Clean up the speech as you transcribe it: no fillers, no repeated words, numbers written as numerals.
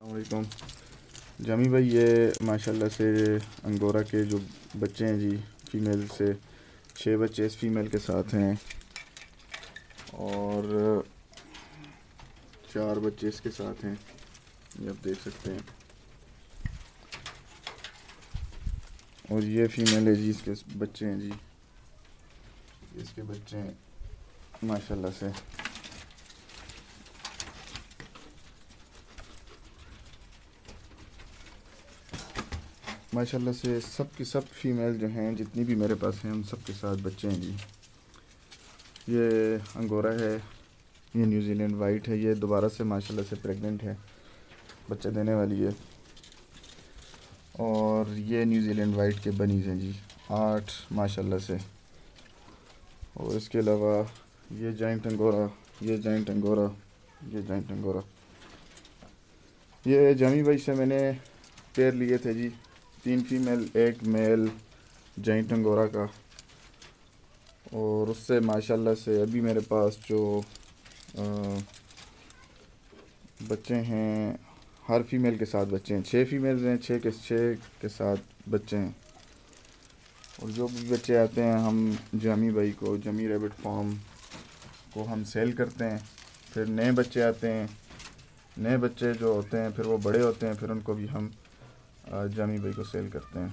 अस्सलामुअलैकुम जामी भाई, ये माशाल्लाह से अंगोरा के जो बच्चे हैं जी, फ़ीमेल से 6 बच्चे इस फ़ीमेल के साथ हैं और 4 बच्चे इसके साथ हैं। ये आप देख सकते हैं। और ये फ़ीमेल है जी, इसके बच्चे हैं जी, इसके बच्चे हैं माशाल्लाह से। माशाल्लाह से सब की सब फ़ीमेल जो हैं, जितनी भी मेरे पास हैं, उन सब के साथ बच्चे हैं जी। ये अंगोरा है, ये न्यूजीलैंड वाइट है, ये दोबारा से माशाल्लाह से प्रेग्नेंट है, बच्चे देने वाली है। और ये न्यूजीलैंड वाइट के बनीज़ हैं जी, 8 माशाल्लाह से। और इसके अलावा ये जाइंट अंगोरा, ये जाइंट अंगोरा, ये जाइंट अंगोरा। ये जामी भाई से मैंने पेयर लिए थे जी, 3 फीमेल 1 मेल जाइंट अंगोरा का। और उससे माशाल्लाह से अभी मेरे पास जो बच्चे हैं, हर फीमेल के साथ बच्चे हैं। 6 फीमेल्स हैं, 6 के साथ बच्चे हैं। और जो भी बच्चे आते हैं, हम जामी भाई को, जामी रैबिट फार्म को हम सेल करते हैं। फिर नए बच्चे आते हैं, नए बच्चे जो होते हैं फिर वो बड़े होते हैं, फिर उनको भी हम जामी भाई को सेल करते हैं।